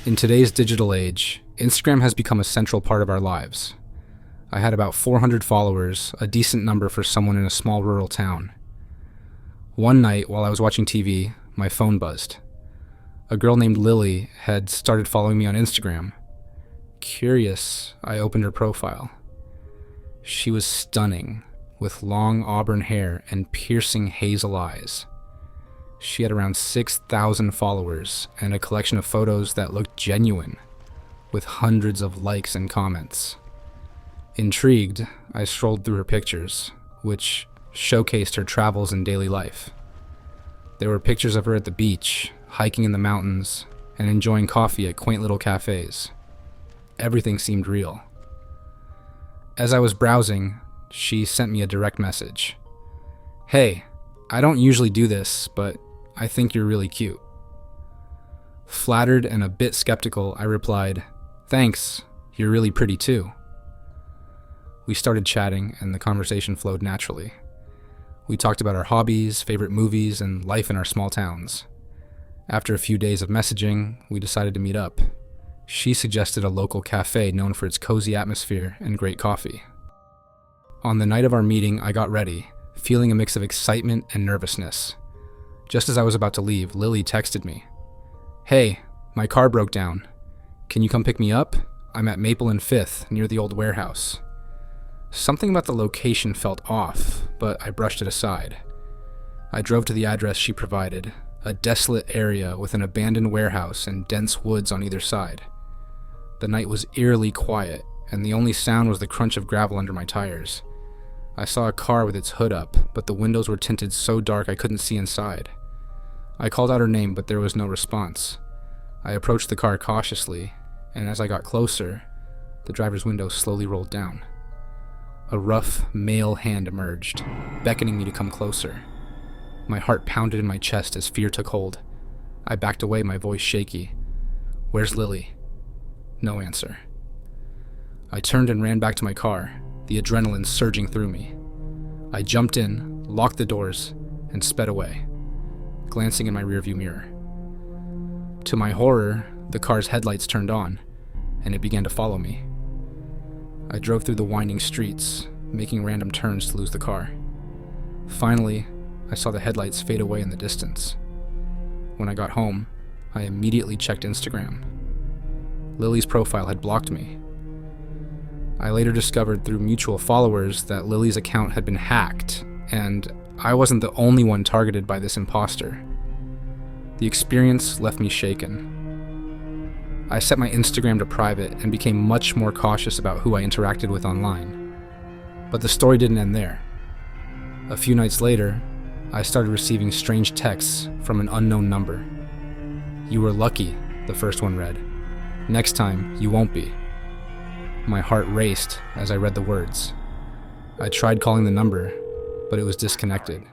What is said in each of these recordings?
In today's digital age, Instagram has become a central part of our lives. I had about 400 followers, a decent number for someone in a small rural town. One night, while I was watching TV, my phone buzzed. A girl named Lily had started following me on Instagram. Curious, I opened her profile. She was stunning, with long auburn hair and piercing hazel eyes. She had around 6,000 followers and a collection of photos that looked genuine, with hundreds of likes and comments. Intrigued, I strolled through her pictures, which showcased her travels and daily life. There were pictures of her at the beach, hiking in the mountains, and enjoying coffee at quaint little cafes. Everything seemed real. As I was browsing, she sent me a direct message. "Hey, I don't usually do this, but I think you're really cute." Flattered and a bit skeptical, I replied, "Thanks, you're really pretty too." We started chatting, and the conversation flowed naturally. We talked about our hobbies, favorite movies, and life in our small towns. After a few days of messaging, we decided to meet up. She suggested a local cafe known for its cozy atmosphere and great coffee. On the night of our meeting, I got ready, feeling a mix of excitement and nervousness. Just as I was about to leave, Lily texted me. "Hey, my car broke down. Can you come pick me up? I'm at Maple and 5th, near the old warehouse." Something about the location felt off, but I brushed it aside. I drove to the address she provided, a desolate area with an abandoned warehouse and dense woods on either side. The night was eerily quiet, and the only sound was the crunch of gravel under my tires. I saw a car with its hood up, but the windows were tinted so dark I couldn't see inside. I called out her name, but there was no response. I approached the car cautiously, and as I got closer, the driver's window slowly rolled down. A rough, male hand emerged, beckoning me to come closer. My heart pounded in my chest as fear took hold. I backed away, my voice shaky. "Where's Lily?" No answer. I turned and ran back to my car, the adrenaline surging through me. I jumped in, locked the doors, and sped away, glancing in my rearview mirror. To my horror, the car's headlights turned on, and it began to follow me. I drove through the winding streets, making random turns to lose the car. Finally, I saw the headlights fade away in the distance. When I got home, I immediately checked Instagram. Lily's profile had blocked me. I later discovered through mutual followers that Lily's account had been hacked, and I wasn't the only one targeted by this imposter. The experience left me shaken. I set my Instagram to private and became much more cautious about who I interacted with online. But the story didn't end there. A few nights later, I started receiving strange texts from an unknown number. "You were lucky," the first one read. "Next time, you won't be." My heart raced as I read the words. I tried calling the number, but it was disconnected.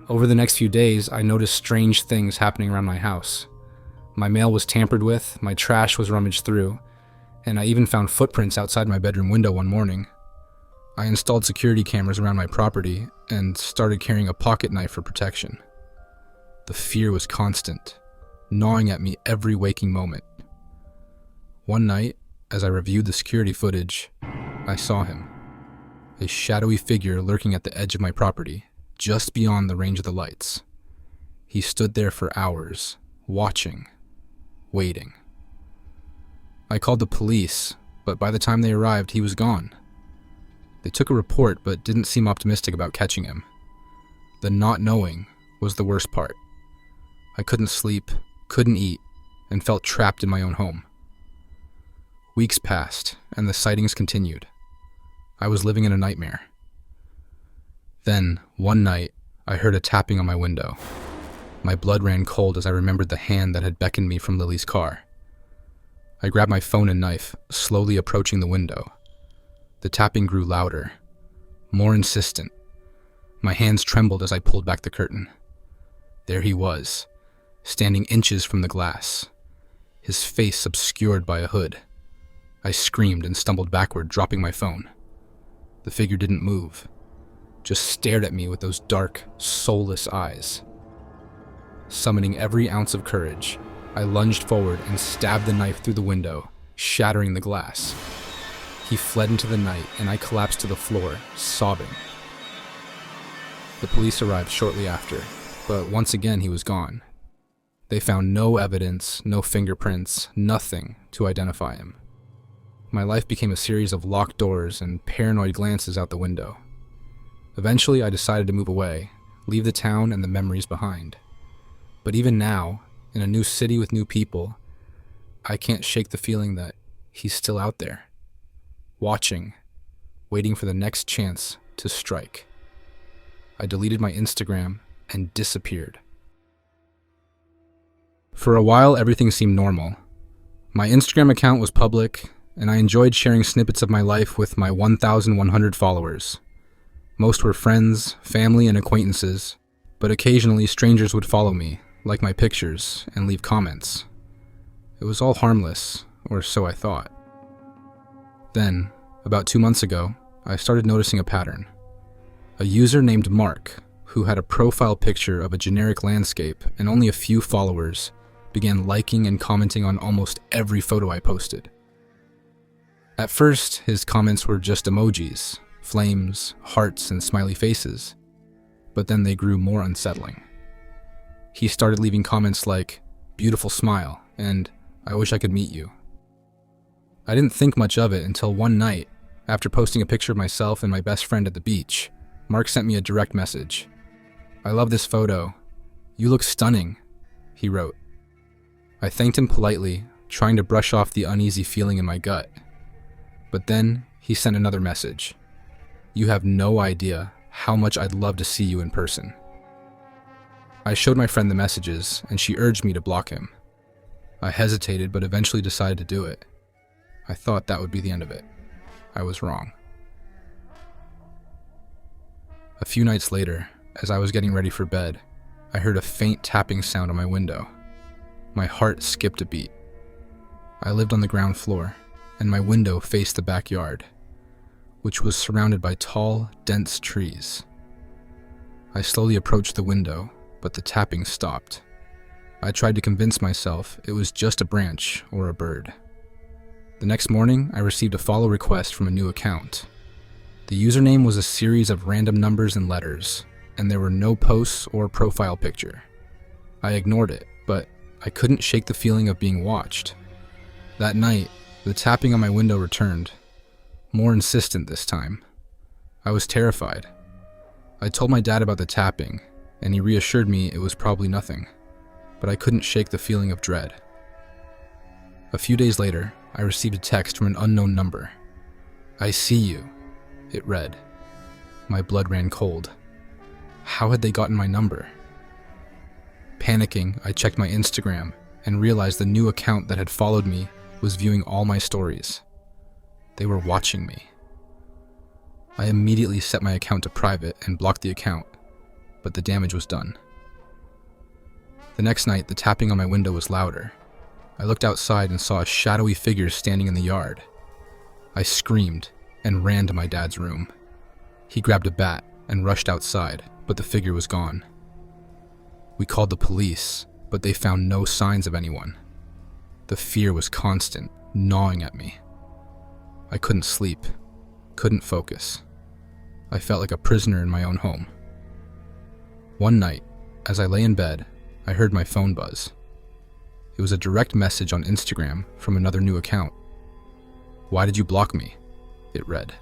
Over the next few days, I noticed strange things happening around my house. My mail was tampered with, my trash was rummaged through, and I even found footprints outside my bedroom window one morning. I installed security cameras around my property and started carrying a pocket knife for protection. The fear was constant, gnawing at me every waking moment. One night, as I reviewed the security footage, I saw him, a shadowy figure lurking at the edge of my property, just beyond the range of the lights. He stood there for hours, watching, waiting. I called the police, but by the time they arrived, he was gone. They took a report, but didn't seem optimistic about catching him. The not knowing was the worst part. I couldn't sleep, couldn't eat, and felt trapped in my own home. Weeks passed, and the sightings continued. I was living in a nightmare. Then, one night, I heard a tapping on my window. My blood ran cold as I remembered the hand that had beckoned me from Lily's car. I grabbed my phone and knife, slowly approaching the window. The tapping grew louder, more insistent. My hands trembled as I pulled back the curtain. There he was, standing inches from the glass, his face obscured by a hood. I screamed and stumbled backward, dropping my phone. The figure didn't move, just stared at me with those dark, soulless eyes. Summoning every ounce of courage, I lunged forward and stabbed the knife through the window, shattering the glass. He fled into the night, and I collapsed to the floor, sobbing. The police arrived shortly after, but once again he was gone. They found no evidence, no fingerprints, nothing to identify him. My life became a series of locked doors and paranoid glances out the window. Eventually, I decided to move away, leave the town and the memories behind. But even now, in a new city with new people, I can't shake the feeling that he's still out there, watching, waiting for the next chance to strike. I deleted my Instagram and disappeared. For a while, everything seemed normal. My Instagram account was public, and I enjoyed sharing snippets of my life with my 1,100 followers. Most were friends, family, and acquaintances, but occasionally strangers would follow me, like my pictures, and leave comments. It was all harmless, or so I thought. Then, about 2 months ago, I started noticing a pattern. A user named Mark, who had a profile picture of a generic landscape and only a few followers, began liking and commenting on almost every photo I posted. At first, his comments were just emojis, flames, hearts, and smiley faces, but then they grew more unsettling. He started leaving comments like, "Beautiful smile," and "I wish I could meet you." I didn't think much of it until one night, after posting a picture of myself and my best friend at the beach, Mark sent me a direct message. "I love this photo. You look stunning," he wrote. I thanked him politely, trying to brush off the uneasy feeling in my gut. But then he sent another message. "You have no idea how much I'd love to see you in person." I showed my friend the messages, and she urged me to block him. I hesitated, but eventually decided to do it. I thought that would be the end of it. I was wrong. A few nights later, as I was getting ready for bed, I heard a faint tapping sound on my window. My heart skipped a beat. I lived on the ground floor, and my window faced the backyard, which was surrounded by tall, dense trees. I slowly approached the window, but the tapping stopped. I tried to convince myself it was just a branch or a bird. The next morning, I received a follow request from a new account. The username was a series of random numbers and letters, and there were no posts or profile picture. I ignored it, but I couldn't shake the feeling of being watched. That night, the tapping on my window returned, more insistent this time. I was terrified. I told my dad about the tapping, and he reassured me it was probably nothing, but I couldn't shake the feeling of dread. A few days later, I received a text from an unknown number. "I see you," it read. My blood ran cold. How had they gotten my number? Panicking, I checked my Instagram and realized the new account that had followed me was viewing all my stories. They were watching me. I immediately set my account to private and blocked the account, but the damage was done. The next night, the tapping on my window was louder. I looked outside and saw a shadowy figure standing in the yard. I screamed and ran to my dad's room. He grabbed a bat and rushed outside, but the figure was gone. We called the police, but they found no signs of anyone. The fear was constant, gnawing at me. I couldn't sleep, couldn't focus. I felt like a prisoner in my own home. One night, as I lay in bed, I heard my phone buzz. It was a direct message on Instagram from another new account. "Why did you block me?" it read.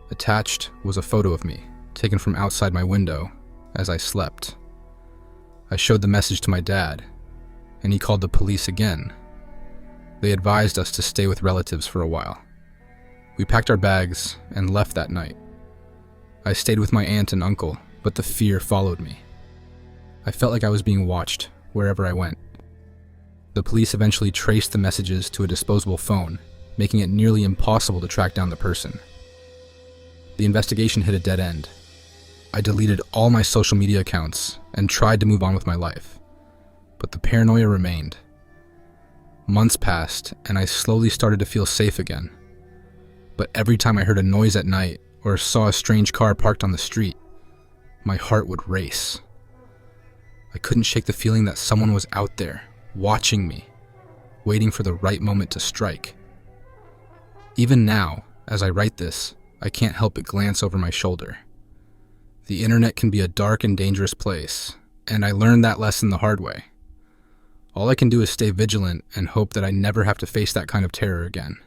Attached was a photo of me, taken from outside my window as I slept. I showed the message to my dad, and he called the police again. They advised us to stay with relatives for a while. We packed our bags and left that night. I stayed with my aunt and uncle, but the fear followed me. I felt like I was being watched wherever I went. The police eventually traced the messages to a disposable phone, making it nearly impossible to track down the person. The investigation hit a dead end. I deleted all my social media accounts and tried to move on with my life, but the paranoia remained. Months passed, and I slowly started to feel safe again. But every time I heard a noise at night or saw a strange car parked on the street, my heart would race. I couldn't shake the feeling that someone was out there, watching me, waiting for the right moment to strike. Even now, as I write this, I can't help but glance over my shoulder. The internet can be a dark and dangerous place, and I learned that lesson the hard way. All I can do is stay vigilant and hope that I never have to face that kind of terror again.